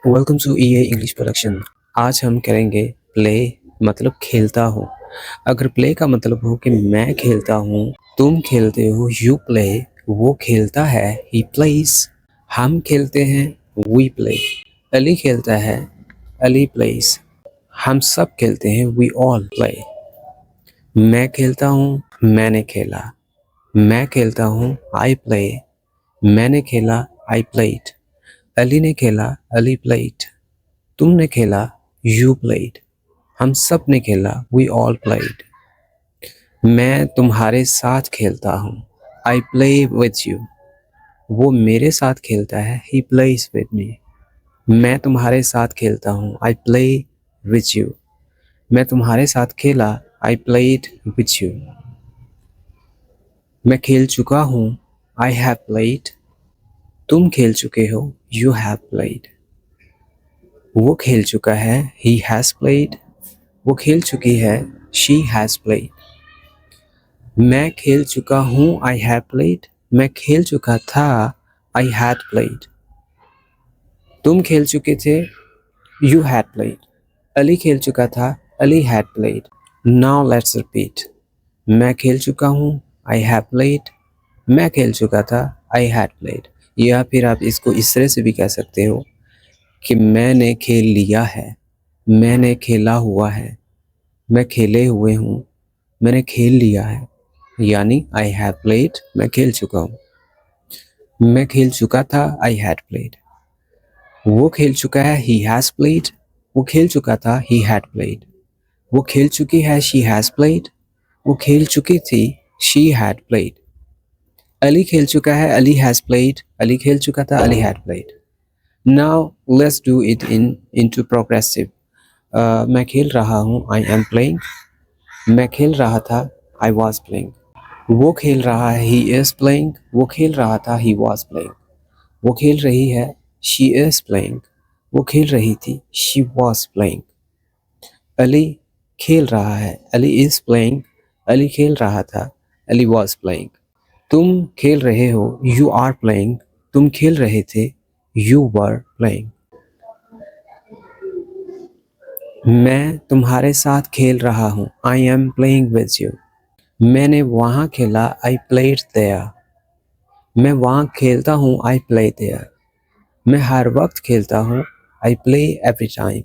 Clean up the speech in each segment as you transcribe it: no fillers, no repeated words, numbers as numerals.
Welcome to EA English production. आज हम करेंगे प्ले मतलब खेलता हूँ। अगर प्ले का मतलब हो कि मैं खेलता हूँ, तुम खेलते हो, यू प्ले, वो खेलता है, ही प्लेस, हम खेलते हैं, वी प्ले, अली खेलता है, अली प्लेस, हम सब खेलते हैं, वी ऑल प्ले। मैं खेलता हूँ, मैंने खेला, मैं खेलता हूँ, आई प्ले, मैंने खेला, आई प्लेड, अली ने खेला, अली प्लेड, तुमने खेला, यू प्लेड, हम सब ने खेला, वी ऑल प्लेड। मैं तुम्हारे साथ खेलता हूँ, आई प्ले विथ यू, वो मेरे साथ खेलता है, ही प्लेज विथ मी। मैं तुम्हारे साथ खेलता हूँ, आई प्ले विथ यू, मैं तुम्हारे साथ खेला, आई प्लेड विथ यू। मैं खेल चुका हूँ, आई हैव प्लेड, तुम खेल चुके हो, यू हैव प्लेड। वो खेल चुका है, ही हैज प्लेड, वो खेल चुकी है, शी हैज प्लेड। मैं खेल चुका हूँ, आई हैव प्लेड, मैं खेल चुका था, आई हैड प्लेड। तुम खेल चुके थे, यू हैड प्लेड, अली खेल चुका था, Ali had played. Now let's repeat. मैं खेल चुका हूँ, आई हैव प्लेड, मैं खेल चुका था, आई हैड प्लेड। या फिर आप इसको इस तरह से भी कह सकते हो कि मैंने खेल लिया है, मैंने खेला हुआ है, मैं खेले हुए हूँ, मैंने खेल लिया है, यानी आई हैव प्लेड, मैं खेल चुका हूँ। मैं खेल चुका था, आई हैड प्लेड, वो खेल चुका है, ही हैज प्लेड, वो खेल चुका था, ही हैड प्लेड, वो खेल चुकी है, शी हैज प्लेड, वो खेल चुकी थी, शी हैड प्लेड। अली खेल चुका है, अली हैज प्लेड, अली खेल चुका था, Ali had played. Now let's do it into progressive. मैं खेल रहा हूँ, आई एम प्लेइंग, मैं खेल रहा था, आई वाज प्लेइंग, वो खेल रहा है, ही इज प्लेइंग, वो खेल रहा था, ही वाज प्लेइंग, वो खेल रही है, शी इज प्लेइंग, वो खेल रही थी, शी वाज प्लेइंग। अली खेल रहा है, अली इज प्लेइंग, अली खेल रहा था, अली वाज प्लेइंग। तुम खेल रहे हो, यू आर प्लेइंग, तुम खेल रहे थे, यू वर प्लेइंग। मैं तुम्हारे साथ खेल रहा हूँ, I am playing with you, मैंने वहाँ खेला, आई प्लेड देयर, मैं वहाँ खेलता हूँ, आई प्ले देयर, मैं हर वक्त खेलता हूँ, आई प्ले एवरी टाइम,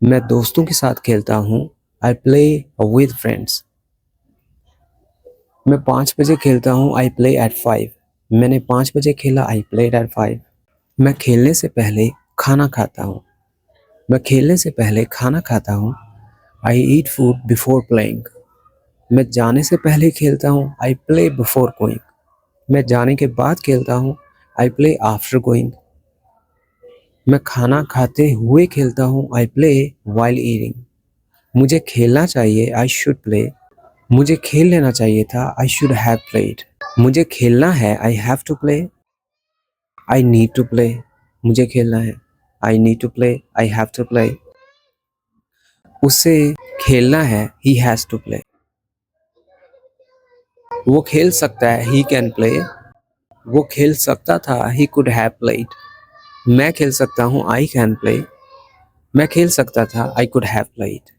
मैं दोस्तों के साथ खेलता हूँ, आई प्ले विद फ्रेंड्स, मैं 5 बजे खेलता हूँ, आई प्ले एट 5, मैंने 5 बजे खेला, आई प्लेड एट 5। मैं खेलने से पहले खाना खाता हूँ, मैं खेलने से पहले खाना खाता हूँ, आई ईट फूड बिफोर प्लेइंग, मैं जाने से पहले खेलता हूँ, आई प्ले बिफोर गोइंग, मैं जाने के बाद खेलता हूँ, आई प्ले आफ्टर गोइंग, मैं खाना खाते हुए खेलता हूँ, आई प्ले वाइल ईटिंग, मुझे खेलना चाहिए, आई शुड प्ले, मुझे खेल लेना चाहिए था, आई शुड हैव प्लेड, मुझे खेलना है, I have to play, I need to play, मुझे खेलना है, I need to play, I have to play, उसे खेलना है, ही हैज टू प्ले, वो खेल सकता है, ही कैन प्ले, वो खेल सकता था, ही कुड हैव प्लेड, मैं खेल सकता हूँ, आई कैन प्ले, मैं खेल सकता था, आई कुड हैव प्लेड।